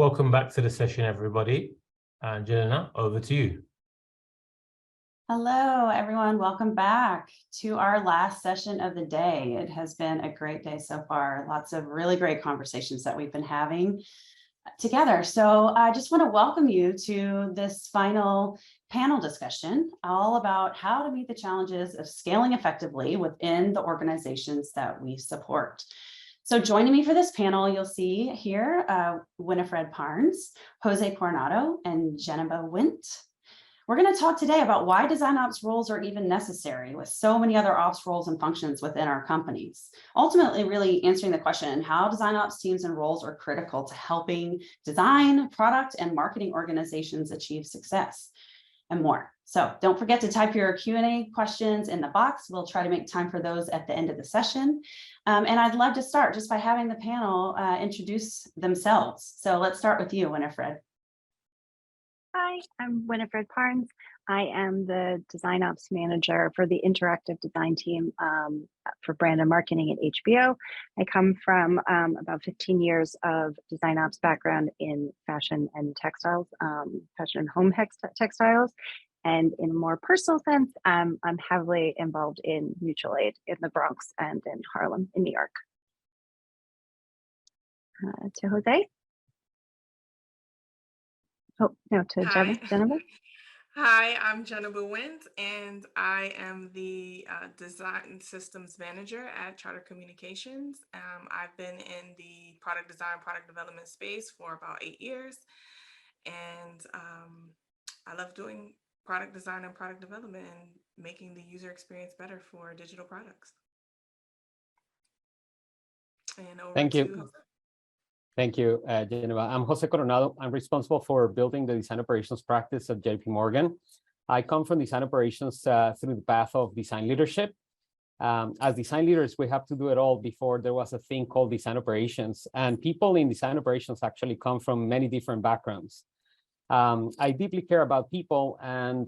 welcome back to the session, everybody. And Jelena, over to you. Hello, everyone. Welcome back to our last session of the day. It has been a great day so far. Lots of really great conversations that we've been having together. So I just want to welcome you to this final panel discussion, all about how to meet the challenges of scaling effectively within the organizations that we support. So joining me for this panel, you'll see here Winifred Parnes, Jose Coronado, and Jennifer Wint. We're going to talk today about why design ops roles are even necessary with so many other ops roles and functions within our companies. Ultimately, really answering the question, how design ops teams and roles are critical to helping design, product, and marketing organizations achieve success and more. So don't forget to type your Q&A questions in the box. We'll try to make time for those at the end of the session. And I'd love to start just by having the panel introduce themselves. So let's start with you, Winifred. Hi, I'm Winifred Parnes. I am the Design Ops Manager for the Interactive Design team for brand and marketing at HBO. I come from about 15 years of Design Ops background in fashion and textiles, fashion and home textiles. And in a more personal sense, I'm heavily involved in mutual aid in the Bronx and in Harlem in New York. To Jose. Oh, no, to Jennifer. Hi, I'm Jennifer Wint, and I am the Design Systems Manager at Charter Communications. I've been in the product design, product development space for about 8 years, and I love doing product design and product development and making the user experience better for digital products. And over Thank to you. Jose. Thank you, Geneva. I'm Jose Coronado. I'm responsible for building the design operations practice at JP Morgan. I come from design operations through the path of design leadership. As design leaders, we have to do it all before there was a thing called design operations. And people in design operations actually come from many different backgrounds. I deeply care about people, and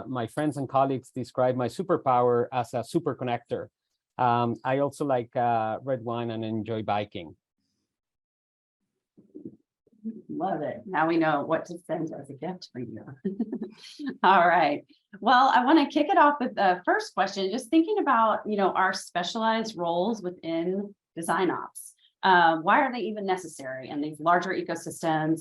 my friends and colleagues describe my superpower as a super connector. I also like red wine and enjoy biking. Love it. Now we know what to send as a gift for you. All right. Well, I want to kick it off with the first question, just thinking about, our specialized roles within design ops. Why are they even necessary in these larger ecosystems?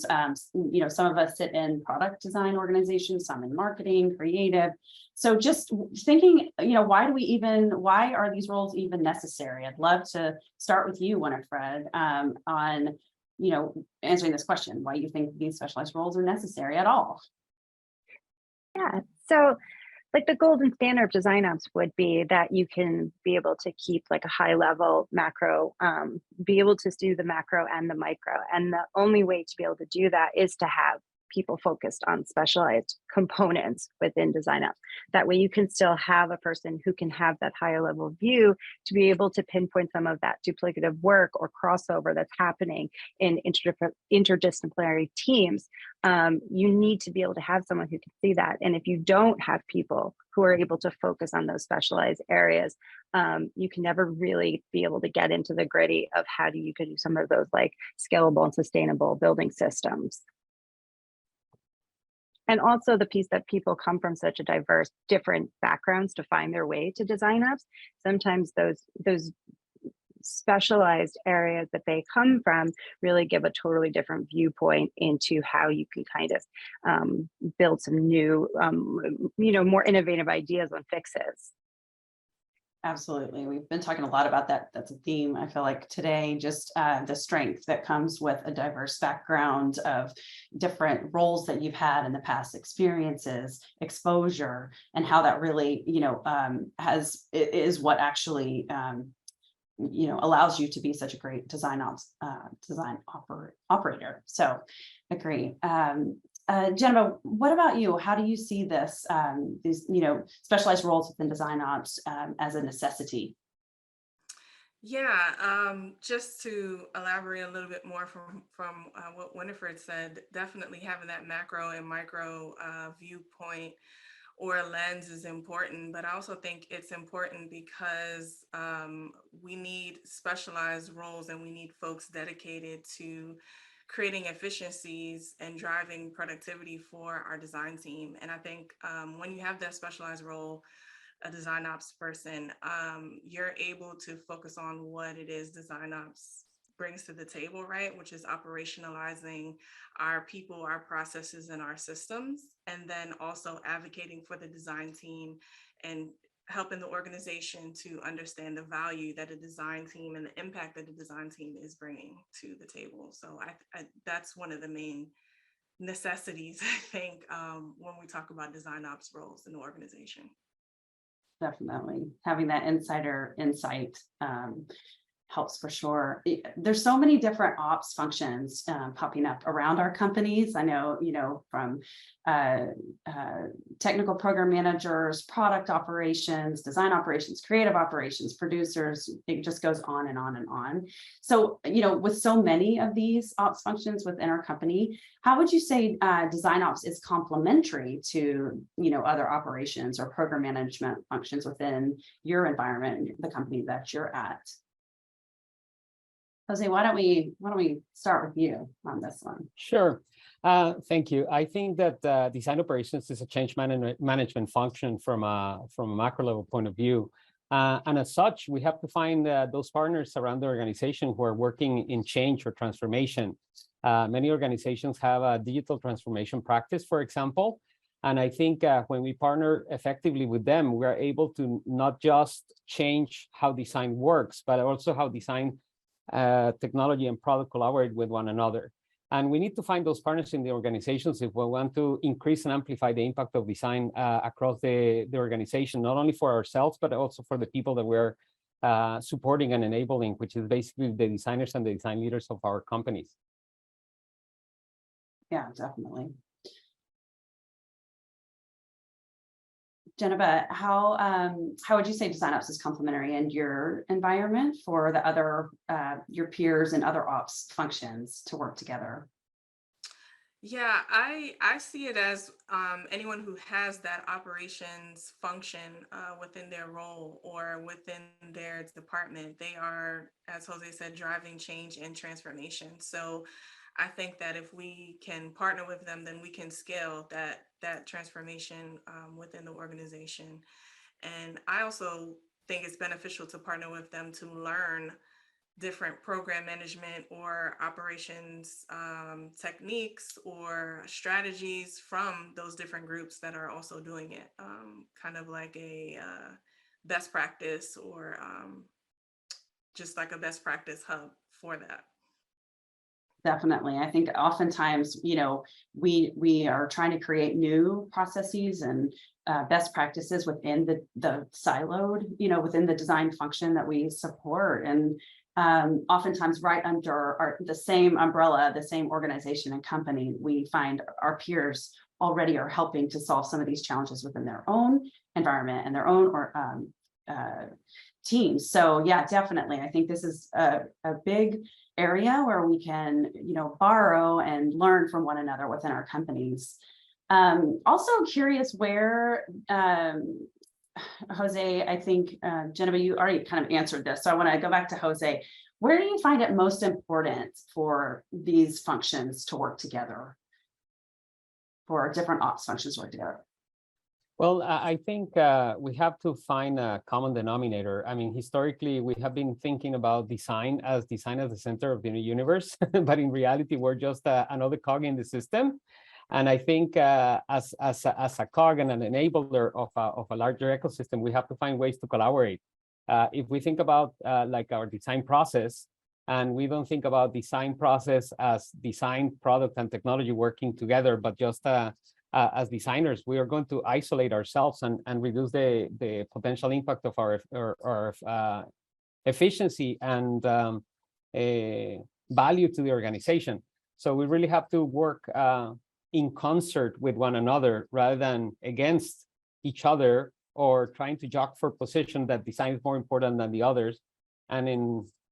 Some of us sit in product design organizations, some in marketing, creative. So just thinking, why are these roles even necessary? I'd love to start with you, Winifred, on answering this question, why you think these specialized roles are necessary at all. Yeah, so like the golden standard of design ops would be that you can be able to keep like a high level macro, be able to do the macro and the micro. And the only way to be able to do that is to have people focused on specialized components within design ops. That way you can still have a person who can have that higher level view to be able to pinpoint some of that duplicative work or crossover that's happening in interdisciplinary teams. You need to be able to have someone who can see that. And if you don't have people who are able to focus on those specialized areas, you can never really be able to get into the gritty of how do you do some of those like scalable and sustainable building systems. And also the piece that people come from such a diverse, different backgrounds to find their way to design ops. Sometimes those specialized areas that they come from really give a totally different viewpoint into how you can kind of build some new, more innovative ideas on fixes. Absolutely. We've been talking a lot about that. That's a theme, I feel like, today, just the strength that comes with a diverse background of different roles that you've had in the past, experiences, exposure, and how that really, is what actually, allows you to be such a great design operator. So agree. Jennifer, what about you? How do you see this, these, specialized roles within design ops as a necessity? Yeah, just to elaborate a little bit more from what Winifred said, definitely having that macro and micro viewpoint or lens is important, but I also think it's important because we need specialized roles and we need folks dedicated to creating efficiencies and driving productivity for our design team. And I think when you have that specialized role, a design ops person, you're able to focus on what it is design ops brings to the table, right? Which is operationalizing our people, our processes, and our systems, and then also advocating for the design team and helping the organization to understand the value that a design team and the impact that the design team is bringing to the table. So that's one of the main necessities, I think, when we talk about design ops roles in the organization. Definitely having that insider insight helps for sure. There's so many different ops functions popping up around our companies. I know, from technical program managers, product operations, design operations, creative operations, producers, it just goes on and on and on. So, with so many of these ops functions within our company, how would you say design ops is complementary to, other operations or program management functions within your environment, the company that you're at? Jose, why don't we start with you on this one? Sure. Thank you. I think that design operations is a change management function from a macro level point of view. And as such, we have to find those partners around the organization who are working in change or transformation. Many organizations have a digital transformation practice, for example. And I think when we partner effectively with them, we are able to not just change how design works, but also how design technology and product collaborate with one another. And we need to find those partners in the organizations if we want to increase and amplify the impact of design across the organization, not only for ourselves, but also for the people that we're supporting and enabling, which is basically the designers and the design leaders of our companies. Yeah, definitely. Geneva, how would you say design ops is complementary in your environment for the other your peers and other ops functions to work together? Yeah, I see it as anyone who has that operations function within their role or within their department, they are, as Jose said, driving change and transformation. So I think that if we can partner with them, then we can scale that transformation within the organization. And I also think it's beneficial to partner with them to learn different program management or operations techniques or strategies from those different groups that are also doing it, kind of like a best practice or just like a best practice hub for that. Definitely. I think oftentimes, we are trying to create new processes and best practices within the siloed, within the design function that we support. And oftentimes right under the same umbrella, the same organization and company, we find our peers already are helping to solve some of these challenges within their own environment and their own teams. So yeah, definitely. I think this is a big area where we can, borrow and learn from one another within our companies. Also curious where, Jose, I think, Geneva, you already kind of answered this. So I want to go back to Jose. Where do you find it most important for these functions to work together? For different ops functions to work together? Well, I think we have to find a common denominator. I mean, historically, we have been thinking about design as the center of the universe, but in reality, we're just another cog in the system. And I think as a cog and an enabler of a larger ecosystem, we have to find ways to collaborate. If we think about like our design process, and we don't think about design process as design, product, and technology working together, but just as designers, we are going to isolate ourselves and reduce the potential impact of our efficiency and value to the organization. So we really have to work in concert with one another rather than against each other or trying to jock for position that design is more important than the others. And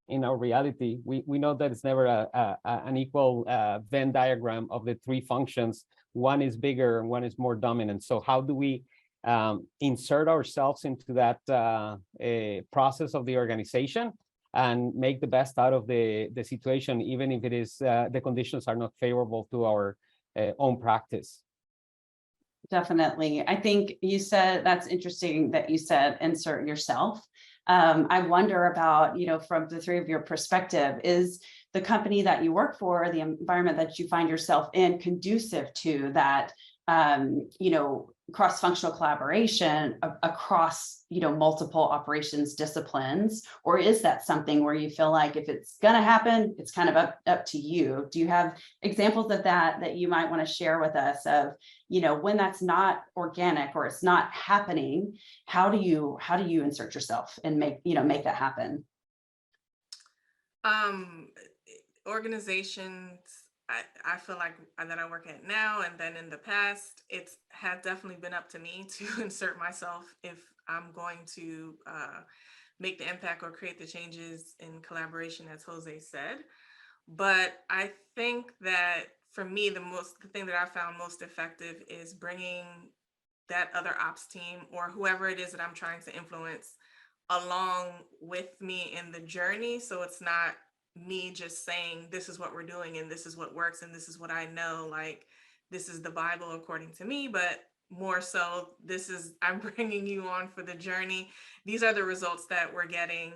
in our reality, we know that it's never an equal Venn diagram of the three functions. One is bigger and one is more dominant. So how do we insert ourselves into that process of the organization and make the best out of the situation, even if it is the conditions are not favorable to our own practice. Definitely. I think you said, that's interesting that you said insert yourself. I wonder about, from the three of your perspective, is the company that you work for, the environment that you find yourself in, conducive to that, cross-functional collaboration across, multiple operations disciplines? Or is that something where you feel like if it's going to happen, it's kind of up to you? Do you have examples of that you might want to share with us of, when that's not organic or it's not happening, how do you insert yourself and make that happen? Organizations, I feel like that I work at now and then in the past, it's had definitely been up to me to insert myself if I'm going to make the impact or create the changes in collaboration, as Jose said. But I think that for me, the thing that I found most effective is bringing that other ops team or whoever it is that I'm trying to influence along with me in the journey. So it's not me just saying, this is what we're doing and this is what works and this is what I know, like this is the Bible according to me, but more so I'm bringing you on for the journey. These are the results that we're getting.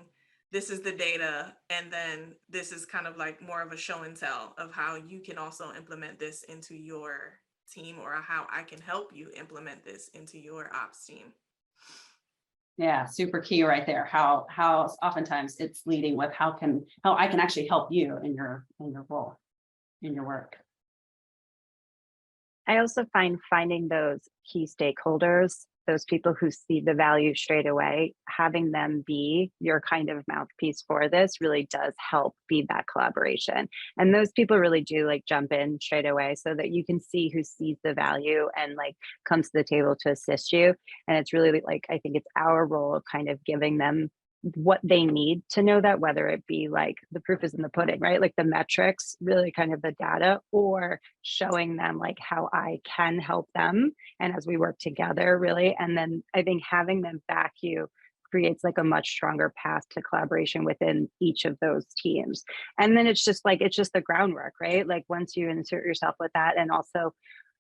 This is the data. And then this is kind of like more of a show and tell of how you can also implement this into your team, or how I can help you implement this into your ops team. Yeah, super key right there. How oftentimes it's leading with how I can actually help you in your role, in your work. I also find finding those key stakeholders, those people who see the value straight away, having them be your kind of mouthpiece for this really does help feed that collaboration. And those people really do like jump in straight away so that you can see who sees the value and like comes to the table to assist you. And it's really like, I think it's our role of kind of giving them what they need to know that, whether it be like the proof is in the pudding, right? Like the metrics, really kind of the data, or showing them like how I can help them. And as we work together, really. And then I think having them back you creates like a much stronger path to collaboration within each of those teams. And then it's just the groundwork, right? Like once you insert yourself with that, and also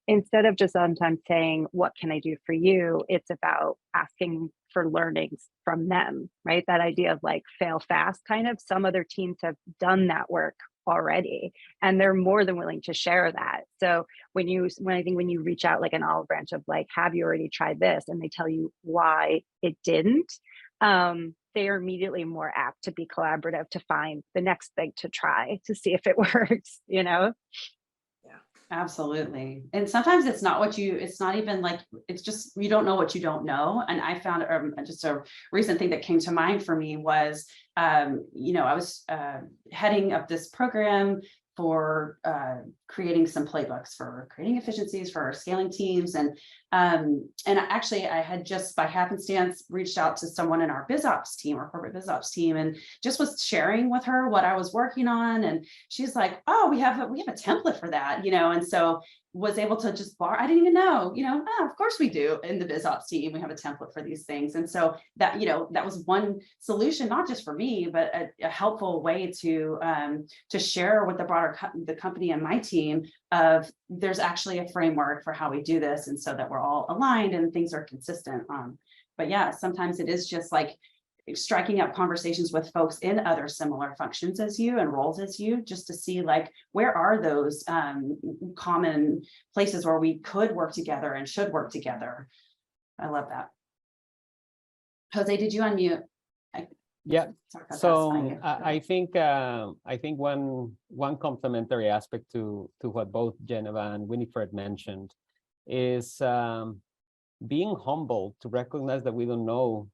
instead of just sometimes saying, what can I do for you? It's about asking for learnings from them, right? That idea of like fail fast kind of. Some other teams have done that work already, and they're more than willing to share that. So when you reach out like an olive branch of like, have you already tried this? And they tell you why it didn't, they are immediately more apt to be collaborative, to find the next thing to try to see if it works, Absolutely. And sometimes it's not even like, it's just, you don't know what you don't know. And I found just a recent thing that came to mind for me was, I was heading up this program for creating some playbooks for creating efficiencies for our scaling teams. And actually I had just by happenstance reached out to someone in our BizOps team, our corporate BizOps team, and just was sharing with her what I was working on. And she's like, oh, we have a template for that, and so was able to just borrow. I didn't even know, of course we do in the BizOps team, we have a template for these things. And so that, that was one solution, not just for me, but a helpful way to share with the company and my team of there's actually a framework for how we do this. And so that we're all aligned and things are consistent. But yeah, sometimes it is just like striking up conversations with folks in other similar functions as you and roles as you, just to see like, where are those common places where we could work together and should work together. I love that. Jose, did you unmute? Yeah. So I think one complementary aspect to what both Geneva and Winifred mentioned is being humble to recognize that we don't know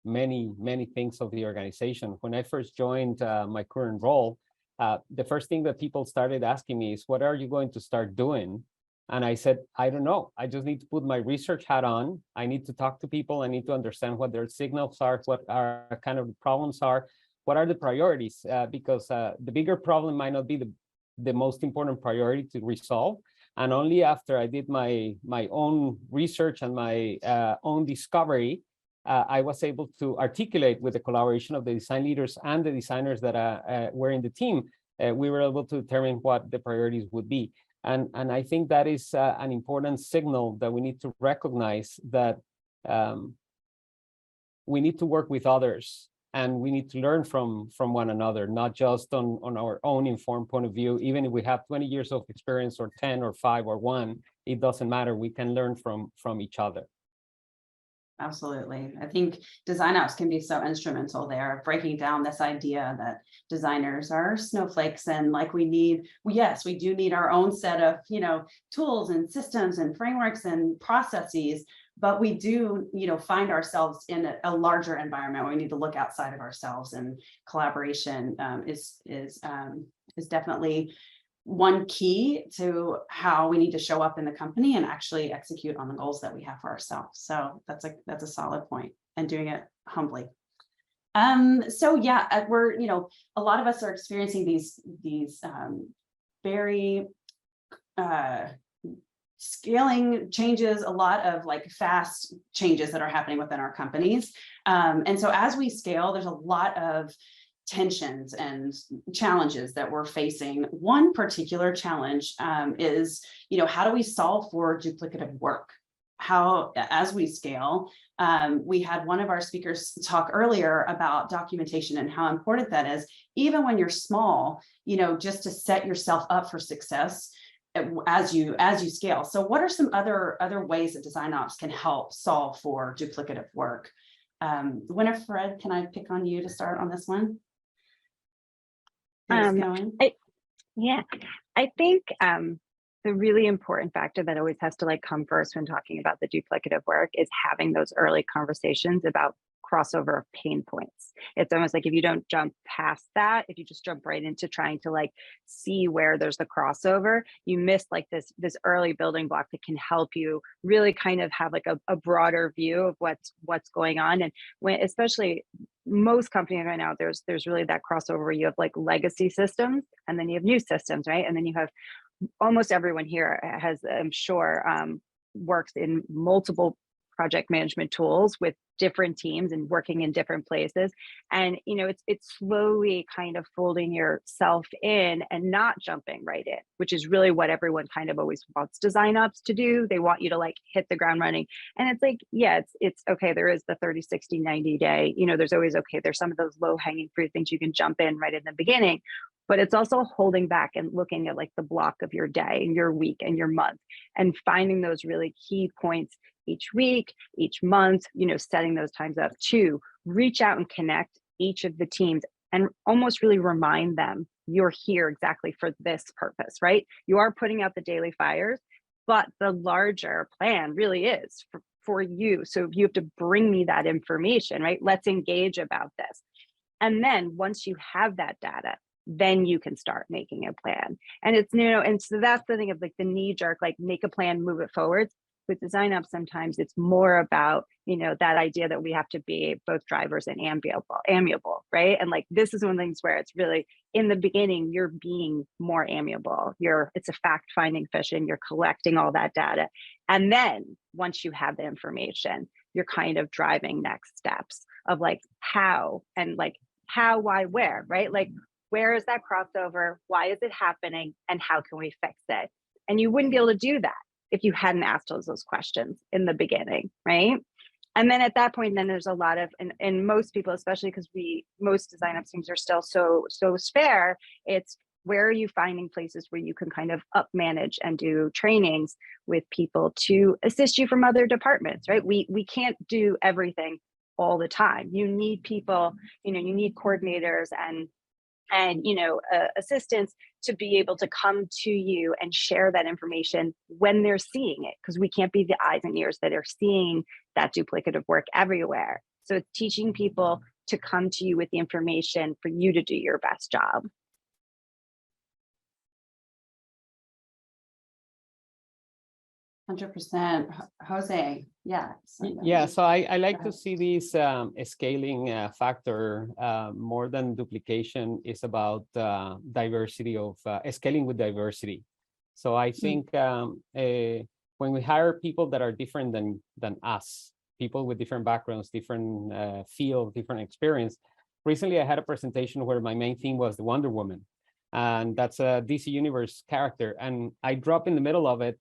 many things of the organization. When I first joined my current role, the first thing that people started asking me is, what are you going to start doing? And I said, I don't know. I just need to put my research hat on. I need to talk to people. I need to understand what their signals are, what our kind of problems are, what are the priorities, because the bigger problem might not be the most important priority to resolve. And only after I did my own research and my own discovery, I was able to articulate with the collaboration of the design leaders and the designers that were in the team, we were able to determine what the priorities would be. And I think that is an important signal that we need to recognize that we need to work with others and we need to learn from one another, not just on our own informed point of view. Even if we have 20 years of experience or 10 or 5 or 1, it doesn't matter. We can learn from each other. Absolutely. I think design ops can be so instrumental there, breaking down this idea that designers are snowflakes and like yes, we do need our own set of, tools and systems and frameworks and processes, but we do, find ourselves in a larger environment where we need to look outside of ourselves, and collaboration is definitely one key to how we need to show up in the company and actually execute on the goals that we have for ourselves. So that's a solid point, and doing it humbly. So yeah, we're, a lot of us are experiencing these very scaling changes, a lot of like fast changes that are happening within our companies. And so as we scale, there's a lot of tensions and challenges that we're facing. One particular challenge is, how do we solve for duplicative work? How, as we scale, we had one of our speakers talk earlier about documentation and how important that is, even when you're small, just to set yourself up for success as you scale. So what are some other ways that design ops can help solve for duplicative work? Winifred, can I pick on you to start on this one? I think the really important factor that always has to come first when talking about the duplicative work is having those early conversations about crossover of pain points. It's almost like if you don't jump past that, if you just jump right into trying to see where there's the crossover, you miss this early building block that can help you really kind of have a broader view of what's going on. And when, especially most companies right now, there's really that crossover where you have legacy systems and then you have new systems, right? And then you have almost everyone here has, I'm sure, works in multiple project management tools with different teams and working in different places. And, it's slowly kind of folding yourself in and not jumping right in, which is really what everyone kind of always wants design ops to do. They want you to hit the ground running. And it's it's okay. There is the 30, 60, 90 day, there's always, there's some of those low hanging fruit things you can jump in right in the beginning, but it's also holding back and looking at the block of your day and your week and your month and finding those really key points each week, each month, setting those times up to reach out and connect each of the teams and almost really remind them you're here exactly for this purpose, right? You are putting out the daily fires, but the larger plan really is for you. So you have to bring me that information, right? Let's engage about this. And then once you have that data, then you can start making a plan. And it's, and so that's the thing of the knee jerk, make a plan, move it forward. With design ops, sometimes it's more about, that idea that we have to be both drivers and amiable, right? And this is one of the things where it's really in the beginning, you're being more amiable. It's a fact-finding mission. You're collecting all that data. And then once you have the information, you're kind of driving next steps of how and how, why, where, right? Where is that crossover? Why is it happening? And how can we fix it? And you wouldn't be able to do that if you hadn't asked those questions in the beginning, right? And then at that point, then there's a lot of, and most people, especially because most design ops teams are still so spare, it's where are you finding places where you can kind of up manage and do trainings with people to assist you from other departments, right? We can't do everything all the time. You need people, you need coordinators and assistants to be able to come to you and share that information when they're seeing it, because we can't be the eyes and ears that are seeing that duplicative work everywhere. So it's teaching people to come to you with the information for you to do your best job. 100%. Jose, yeah. Yeah, so I like to see this scaling factor more than duplication is about diversity of scaling with diversity. So I think when we hire people that are different than us, people with different backgrounds, different field, different experience. Recently, I had a presentation where my main theme was the Wonder Woman, and that's a DC Universe character. And I drop in the middle of it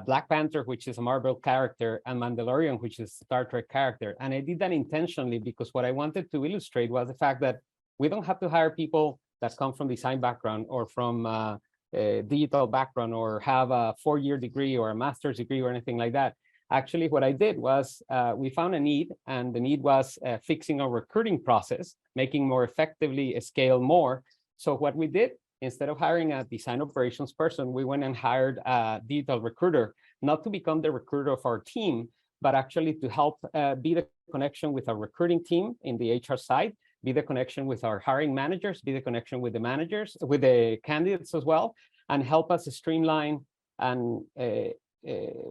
Black Panther, which is a Marvel character, and Mandalorian, which is a Star Trek character. And I did that intentionally because what I wanted to illustrate was the fact that we don't have to hire people that come from design background or from a digital background or have a 4-year degree or a master's degree or anything like that. Actually, what I did was we found a need, and the need was fixing our recruiting process, making more effectively scale more. So what we did, instead of hiring a design operations person, we went and hired a digital recruiter, not to become the recruiter of our team, but actually to help be the connection with our recruiting team in the HR side, be the connection with our hiring managers, be the connection with the managers, with the candidates as well, and help us streamline and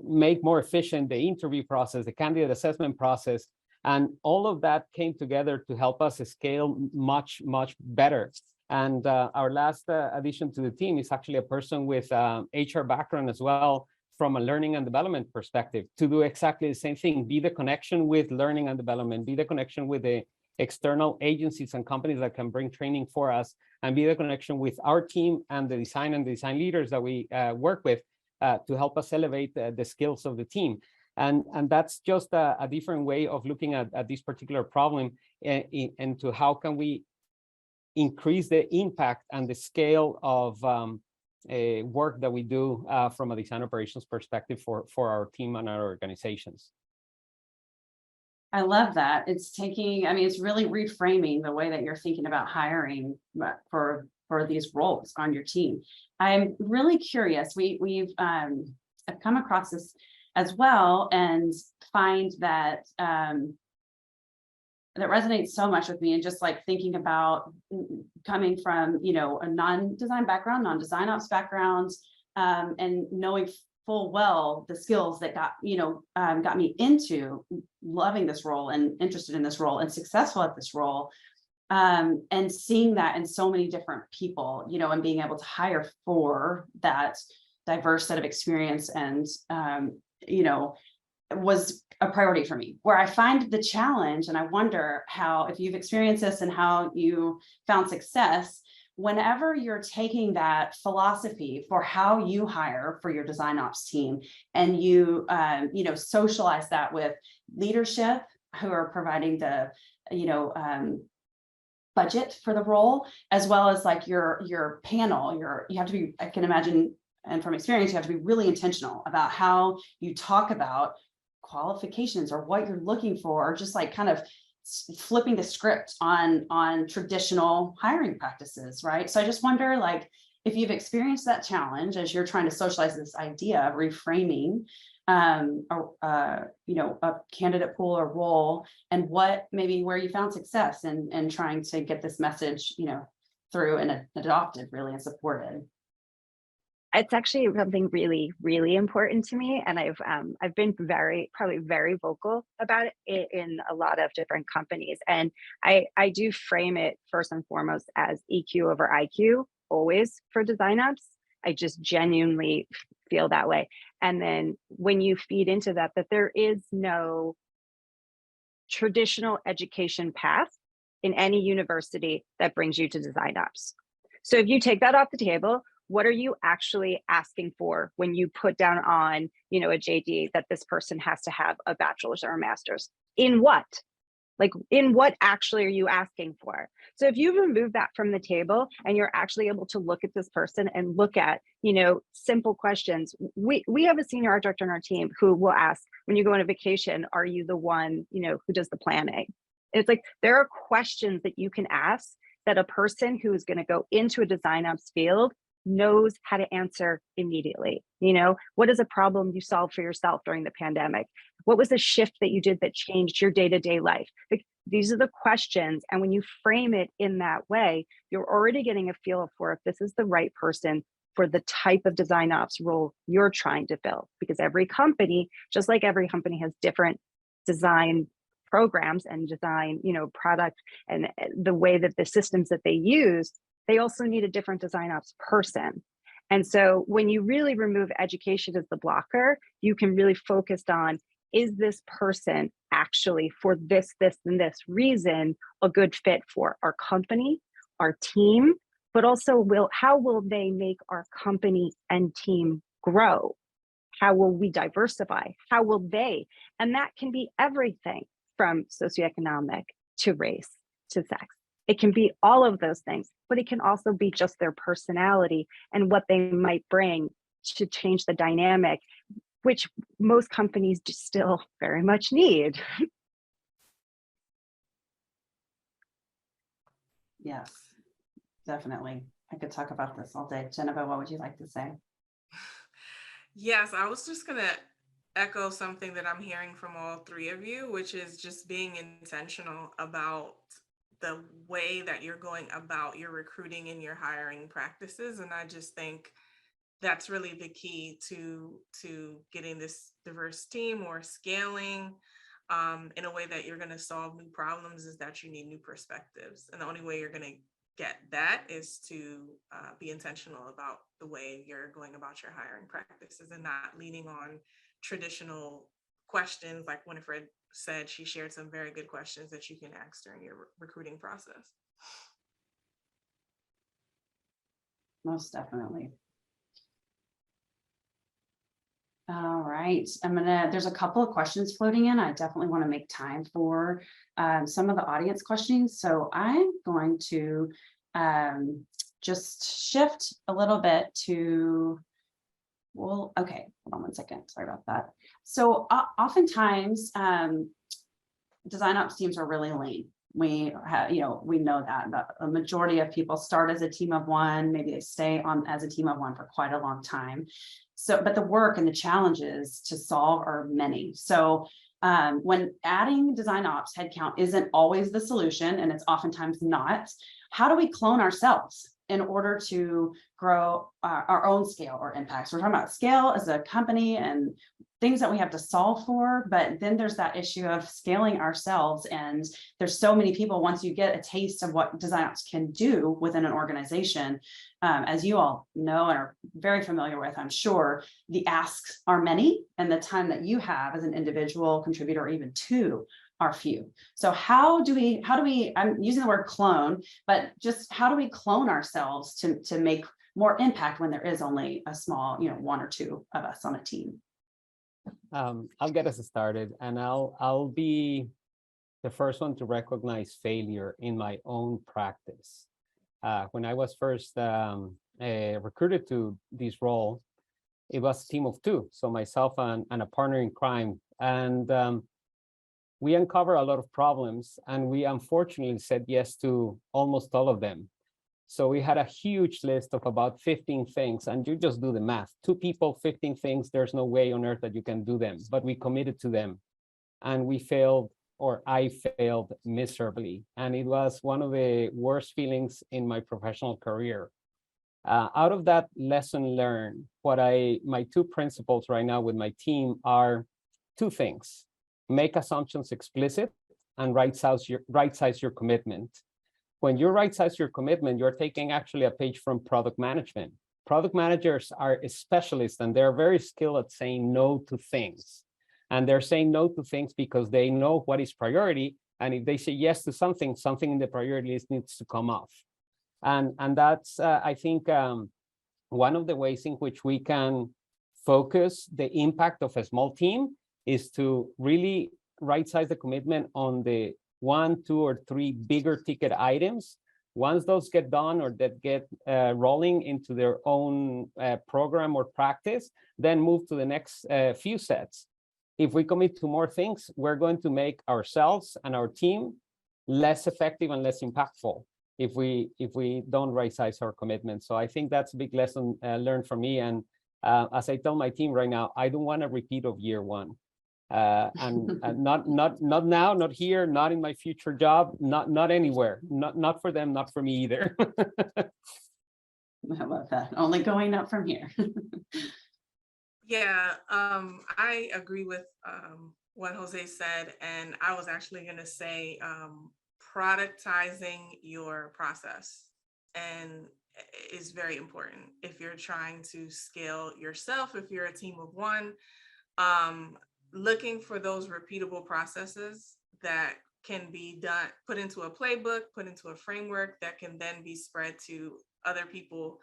make more efficient the interview process, the candidate assessment process. And all of that came together to help us scale much, much better. And our last addition to the team is actually a person with HR background as well, from a learning and development perspective, to do exactly the same thing, be the connection with learning and development, be the connection with the external agencies and companies that can bring training for us, and be the connection with our team and the design leaders that we work with to help us elevate the skills of the team. And that's just a different way of looking at this particular problem into how can we increase the impact and the scale of work that we do from a design operations perspective for our team and our organizations. I love that. It's taking, I mean, it's really reframing the way that you're thinking about hiring for these roles on your team. I'm really curious. We've I've come across this as well, and find that that resonates so much with me. And just like thinking about coming from, you know, a non-design background, non-design ops background, and knowing full well the skills that got me into loving this role and interested in this role and successful at this role, and seeing that in so many different people, you know, and being able to hire for that diverse set of experience and you know, was a priority for me. Where I find the challenge, and I wonder how, if you've experienced this and how you found success, whenever you're taking that philosophy for how you hire for your design ops team, and you you know, socialize that with leadership who are providing the budget for the role, as well as like your panel, you have to be, I can imagine, and from experience, you have to be really intentional about how you talk about qualifications or what you're looking for, or just like kind of flipping the script on traditional hiring practices, right? So I just wonder, like, if you've experienced that challenge as you're trying to socialize this idea of reframing you know, a candidate pool or role, and what maybe where you found success in trying to get this message, you know, through and adopted really and supported. It's actually something really, really important to me, and I've been probably very vocal about it in a lot of different companies. And I do frame it first and foremost as EQ over IQ, always, for design ops. I just genuinely feel that way. And then when you feed into that there is no traditional education path in any university that brings you to design ops. So if you take that off the table, what are you actually asking for when you put down on, you know, a JD that this person has to have a bachelor's or a master's? In what? Like, in what actually are you asking for? So if you remove that from the table and you're actually able to look at this person and look at, you know, simple questions. We have a senior art director on our team who will ask, when you go on a vacation, are you the one, you know, who does the planning? It's like, there are questions that you can ask that a person who is going to go into a design ops field knows how to answer immediately. You know, what is a problem you solved for yourself during the pandemic? What was the shift that you did that changed your day-to-day life? Like, these are the questions. And when you frame it in that way, you're already getting a feel for if this is the right person for the type of design ops role you're trying to fill. Because every company, just like every company, has different design programs and design, you know, product, and the way that the systems that they use, they also need a different design ops person. And so when you really remove education as the blocker, you can really focus on is this person actually, for this, and this reason, a good fit for our company, our team, but also how will they make our company and team grow? How will we diversify? How will they? And that can be everything from socioeconomic to race to sex. It can be all of those things, but it can also be just their personality and what they might bring to change the dynamic, which most companies still very much need. Yes, definitely. I could talk about this all day. Jennifer, what would you like to say? Yes, I was just going to echo something that I'm hearing from all three of you, which is just being intentional about the way that you're going about your recruiting and your hiring practices. And I just think that's really the key to getting this diverse team or scaling in a way that you're going to solve new problems, is that you need new perspectives. And the only way you're going to get that is to be intentional about the way you're going about your hiring practices and not leaning on traditional questions. Like Winifred said, she shared some very good questions that you can ask during your recruiting process. Most definitely. All right, there's a couple of questions floating in. I definitely want to make time for some of the audience questions. So I'm going to just shift a little bit to, well, okay, hold on one second. Sorry about that. So oftentimes design ops teams are really lean. We have, we know that a majority of people start as a team of one, maybe they stay on as a team of one for quite a long time. So, but the work and the challenges to solve are many. So when adding design ops headcount isn't always the solution, and it's oftentimes not, how do we clone ourselves in order to grow our own scale or impacts? We're talking about scale as a company and things that we have to solve for, but then there's that issue of scaling ourselves. And there's so many people, once you get a taste of what design ops can do within an organization, as you all know and are very familiar with, I'm sure, the asks are many, and the time that you have as an individual contributor, or even two, are few. So how do we, I'm using the word clone, but just how do we clone ourselves to make more impact when there is only a small, one or two of us on a team? I'll get us started, and I'll be the first one to recognize failure in my own practice. When I was first recruited to this role, it was a team of two, so myself and a partner in crime, and we uncovered a lot of problems, and we unfortunately said yes to almost all of them. So we had a huge list of about 15 things, and you just do the math. 2 people, 15 things, there's no way on earth that you can do them, but we committed to them. And we failed, or I failed miserably. And it was one of the worst feelings in my professional career. Out of that lesson learned, my 2 principles right now with my team are 2 things. Make assumptions explicit and right-size your commitment. When you right-size your commitment, you're taking actually a page from product management. Product managers are specialists, and they're very skilled at saying no to things. And they're saying no to things because they know what is priority. And if they say yes to something, something in the priority list needs to come off. And that's, I think, one of the ways in which we can focus the impact of a small team is to really right-size the commitment on the 1, 2, or 3 bigger ticket items. Once those get done or that get rolling into their own program or practice, then move to the next few sets. If we commit to more things, we're going to make ourselves and our team less effective and less impactful if we don't right-size our commitment. So I think that's a big lesson learned from me. And as I tell my team right now, I don't want a repeat of year 1. And not now, not here, not in my future job, not anywhere, not for them, not for me either. I love that. Only going up from here. Yeah, I agree with what Jose said, and I was actually going to say productizing your process and is very important if you're trying to scale yourself. If you're a team of one, looking for those repeatable processes that can be done, put into a playbook, put into a framework that can then be spread to other people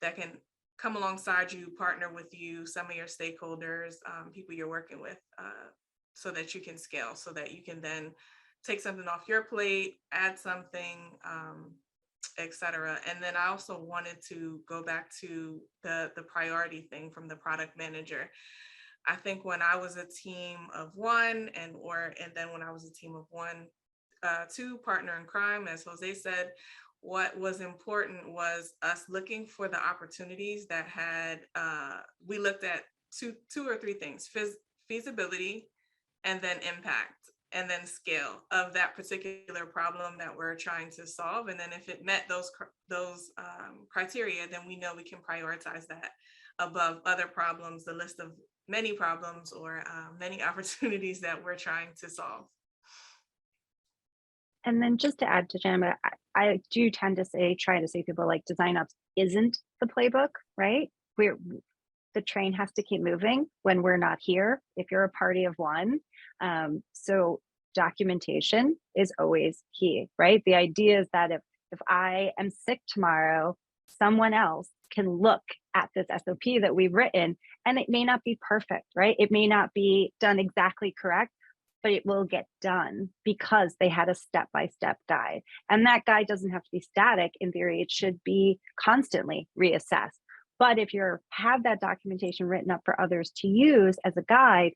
that can come alongside you, partner with you, some of your stakeholders, people you're working with, so that you can scale, so that you can then take something off your plate, add something, etc. And then I also wanted to go back to the priority thing from the product manager. I think when I was a team of one, and then when I was a team of two, partner in crime, as Jose said, what was important was us looking for the opportunities that had, we looked at two or three things: feasibility, and then impact, and then scale of that particular problem that we're trying to solve. And then if it met those criteria, then we know we can prioritize that above other problems, the list of many problems or many opportunities that we're trying to solve. And then just to add to Gemma, I do tend to try to say people like Design Ops isn't the playbook, right? The train has to keep moving when we're not here, if you're a party of one. So documentation is always key, right? The idea is that if I am sick tomorrow, someone else can look at this SOP that we've written, and it may not be perfect, right? It may not be done exactly correct, but it will get done because they had a step-by-step guide. And that guide doesn't have to be static. In theory, it should be constantly reassessed. But if you have that documentation written up for others to use as a guide,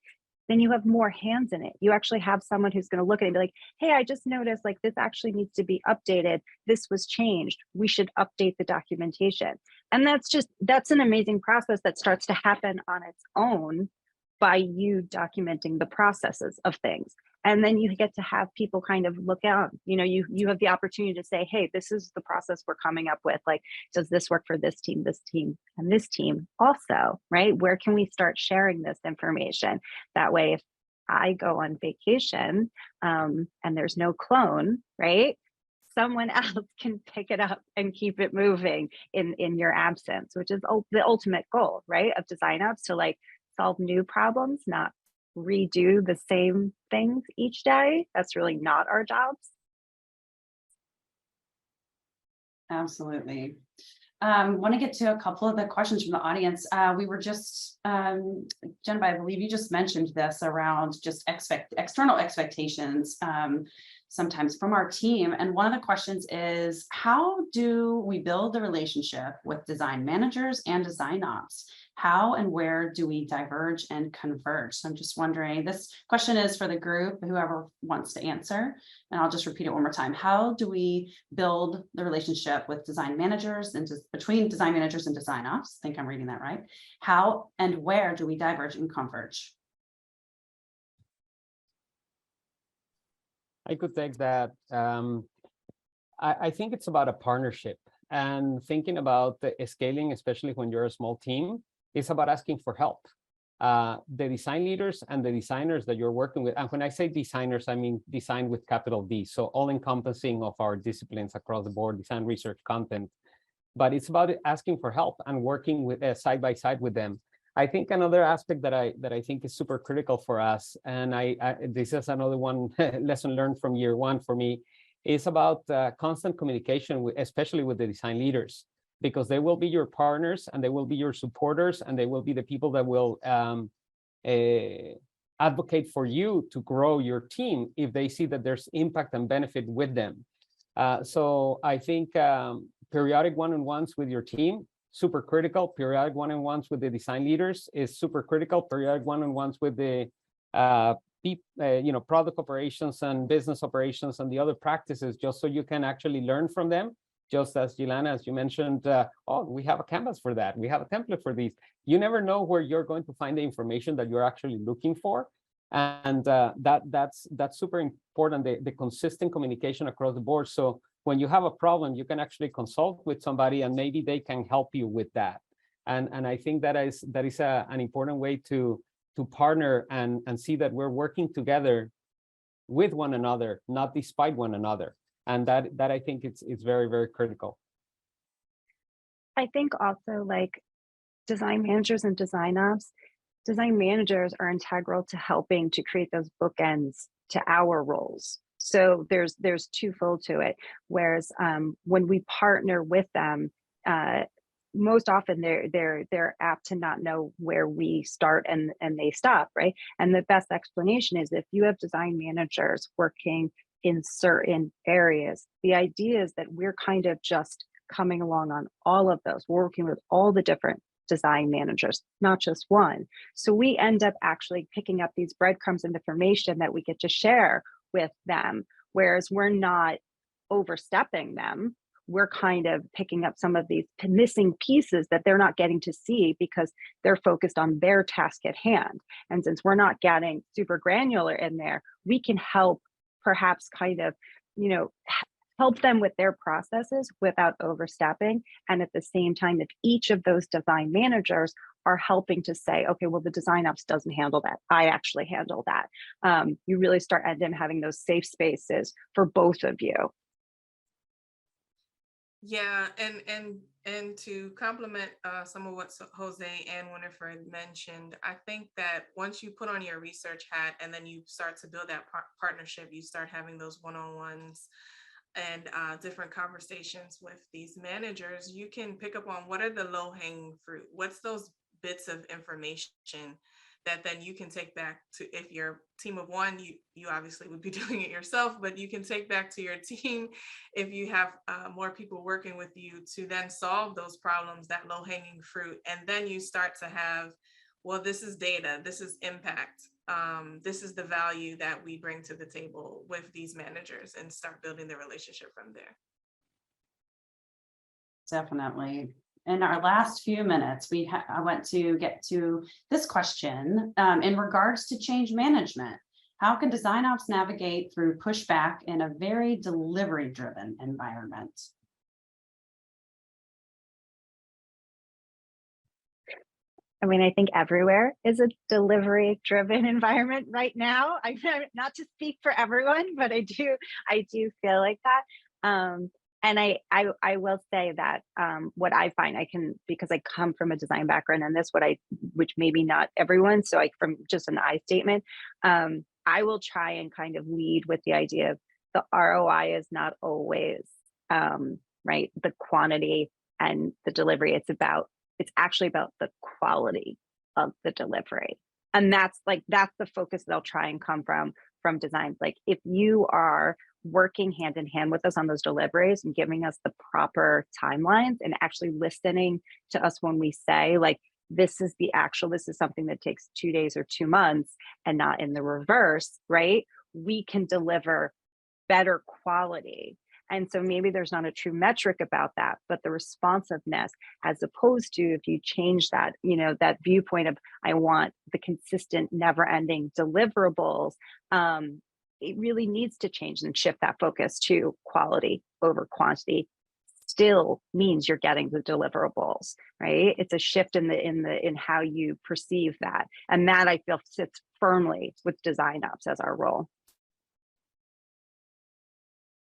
then you have more hands in it. You actually have someone who's going to look at it and be like, hey, I just noticed like this actually needs to be updated. This was changed. We should update the documentation. And that's an amazing process that starts to happen on its own by you documenting the processes of things. And then you get to have people kind of look out, you have the opportunity to say, hey, this is the process we're coming up with. Like, does this work for this team, and this team also, right? Where can we start sharing this information? That way, if I go on vacation and there's no clone, right? Someone else can pick it up and keep it moving in your absence, which is the ultimate goal, right? Of Design Ops, to like solve new problems, not redo the same things each day. That's really not our jobs. Absolutely. Want to get to a couple of the questions from the audience. We were just, Jennifer, I believe you just mentioned this around just external expectations, sometimes from our team. And one of the questions is, how do we build the relationship with design managers and design ops? How and where do we diverge and converge? So I'm just wondering, this question is for the group, whoever wants to answer, and I'll just repeat it one more time. How do we build the relationship with design managers and between design managers and design ops? I think I'm reading that right. How and where do we diverge and converge? I could take that. I think it's about a partnership, and thinking about the scaling, especially when you're a small team, is about asking for help. The design leaders and the designers that you're working with, and when I say designers, I mean design with capital D, so all-encompassing of our disciplines across the board, design, research, content. But it's about asking for help and working with side by side with them. I think another aspect that I think is super critical for us, and this is another one lesson learned from year one for me, is about constant communication, especially with the design leaders, because they will be your partners and they will be your supporters, and they will be the people that will advocate for you to grow your team if they see that there's impact and benefit with them. So I think periodic one-on-ones with your team, super critical. Periodic one-on-ones with the design leaders is super critical. Periodic one-on-ones with the product operations and business operations and the other practices, just so you can actually learn from them. Just as Gilana, as you mentioned, oh, we have a canvas for that. We have a template for these. You never know where you're going to find the information that you're actually looking for. And that's super important, the consistent communication across the board. So when you have a problem, you can actually consult with somebody and maybe they can help you with that. And I think that is an important way to partner and see that we're working together with one another, not despite one another. And that I think it's very, very critical. I think also like design managers and design ops, design managers are integral to helping to create those bookends to our roles. So there's twofold to it. Whereas when we partner with them, most often they're apt to not know where we start and they stop, right? And the best explanation is if you have design managers working in certain areas, the idea is that we're kind of just coming along on all of those. We're working with all the different design managers, not just one. So we end up actually picking up these breadcrumbs of information that we get to share with them, whereas we're not overstepping them. We're kind of picking up some of these missing pieces that they're not getting to see because they're focused on their task at hand. And since we're not getting super granular in there, we can help perhaps kind of, help them with their processes without overstepping. And at the same time, if each of those design managers are helping to say, okay, well, the design ops doesn't handle that, I actually handle that. You really start ending having those safe spaces for both of you. Yeah, and to complement some of what Jose and Winifred mentioned, I think that once you put on your research hat and then you start to build that partnership, you start having those one-on-ones and different conversations with these managers, you can pick up on what are the low-hanging fruit, what's those bits of information that then you can take back to, if you're a team of one, you obviously would be doing it yourself, but you can take back to your team if you have more people working with you to then solve those problems, that low-hanging fruit. And then you start to have, well, this is data, this is impact, this is the value that we bring to the table with these managers, and start building the relationship from there. Definitely. In our last few minutes, I want to get to this question in regards to change management. How can design ops navigate through pushback in a very delivery-driven environment? I mean, I think everywhere is a delivery-driven environment right now. I not to speak for everyone, but I do feel like that. And I will say that what I find, because I come from a design background, and which maybe not everyone, so from just an I statement, I will try and kind of lead with the idea of the ROI is not always right, the quantity and the delivery. It's actually about the quality of the delivery. And that's the focus that I'll try and come from design. Like, if you are working hand in hand with us on those deliveries and giving us the proper timelines and actually listening to us when we say, like, this is something that takes 2 days or 2 months, and not in the reverse, right? We can deliver better quality. And so maybe there's not a true metric about that, but the responsiveness, as opposed to if you change that, that viewpoint of, I want the consistent, never ending deliverables, it really needs to change and shift that focus to quality over quantity. Still means you're getting the deliverables, right? It's a shift in how you perceive that. And that, I feel, sits firmly with design ops as our role.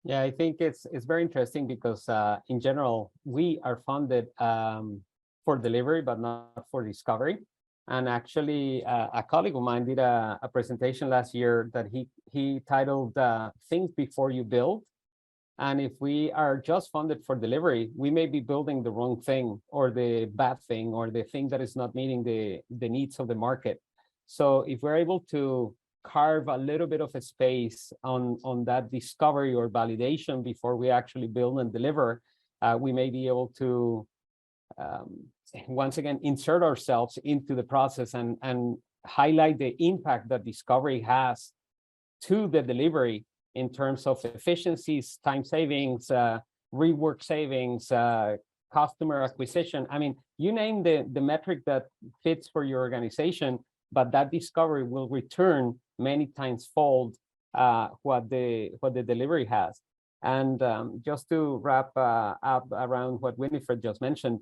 Yeah, I think it's very interesting because in general, we are funded for delivery, but not for discovery. And actually, a colleague of mine did a presentation last year that he titled "Think Before You Build." And if we are just funded for delivery, we may be building the wrong thing, or the bad thing, or the thing that is not meeting the needs of the market. So if we're able to carve a little bit of a space on that discovery or validation before we actually build and deliver, we may be able to once again insert ourselves into the process and highlight the impact that discovery has to the delivery in terms of efficiencies, time savings, rework savings, customer acquisition. I mean, you name the metric that fits for your organization, but that discovery will return many times fold what the delivery has. And just to wrap up around what Winifred just mentioned,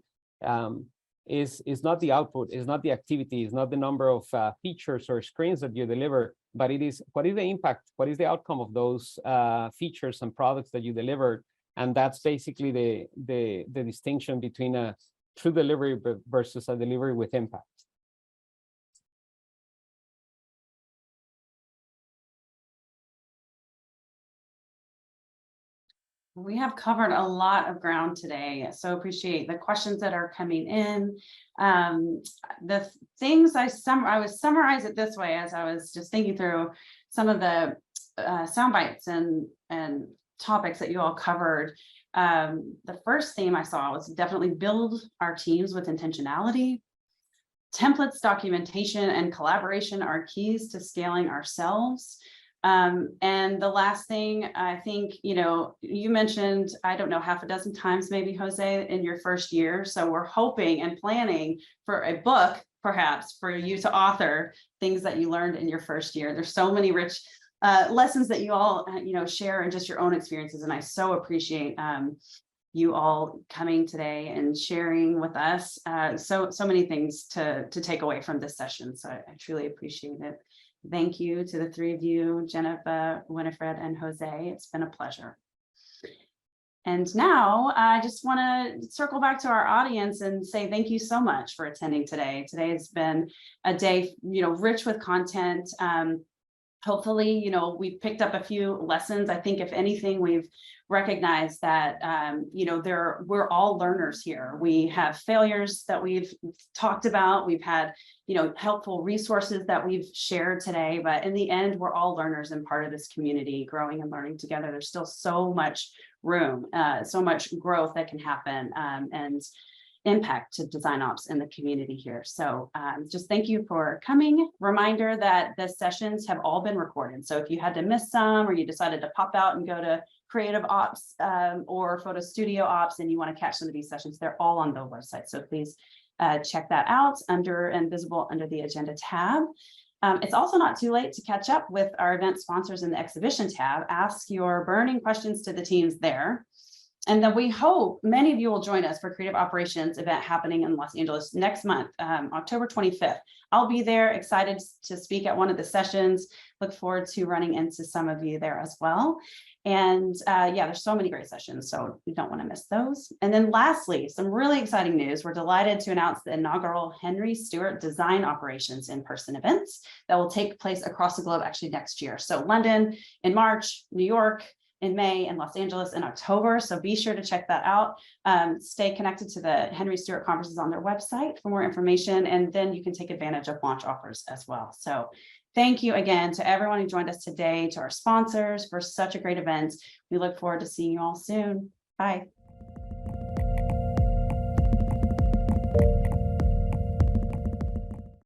is not the output, is not the activity, is not the number of features or screens that you deliver, but it is what is the impact, what is the outcome of those features and products that you delivered. And that's basically the distinction between a true delivery versus a delivery with impact. we have covered a lot of ground today. So appreciate the questions that are coming in. The things I would summarize it this way as I was just thinking through some of the sound bites and topics that you all covered. The first theme I saw was definitely build our teams with intentionality. Templates, documentation, and collaboration are keys to scaling ourselves. And the last thing, I think, you mentioned, I don't know, half a dozen times, maybe, Jose, in your first year. So we're hoping and planning for a book, perhaps, for you to author things that you learned in your first year. There's so many rich lessons that you all, share and just your own experiences. And I so appreciate you all coming today and sharing with us so many things to take away from this session. So I truly appreciate it. Thank you to the three of you, Jennifer, Winifred, and Jose. It's been a pleasure. And now I just want to circle back to our audience and say thank you so much for attending today. Today has been a day, rich with content. Hopefully, we've picked up a few lessons. I think if anything, we've recognized that, we're all learners here. We have failures that we've talked about. We've had, helpful resources that we've shared today, but in the end, we're all learners and part of this community, growing and learning together. There's still so much room, so much growth that can happen, and impact to design ops in the community here. So just thank you for coming. Reminder that the sessions have all been recorded. So if you had to miss some, or you decided to pop out and go to creative ops or photo studio ops and you want to catch some of these sessions, they're all on the website. So please check that out visible under the agenda tab. It's also not too late to catch up with our event sponsors in the exhibition tab. Ask your burning questions to the teams there. And then we hope many of you will join us for Creative Operations event happening in Los Angeles next month, October 25th. I'll be there, excited to speak at one of the sessions. Look forward to running into some of you there as well. And there's so many great sessions, so you don't want to miss those. And then lastly, some really exciting news. We're delighted to announce the inaugural Henry Stewart Design Operations in-person events that will take place across the globe actually next year. So London in March, New York in May, and Los Angeles in October. So be sure to check that out. Stay connected to the Henry Stewart conferences on their website for more information, and then you can take advantage of launch offers as well. So thank you again to everyone who joined us today, to our sponsors for such a great event. We look forward to seeing you all soon. Bye.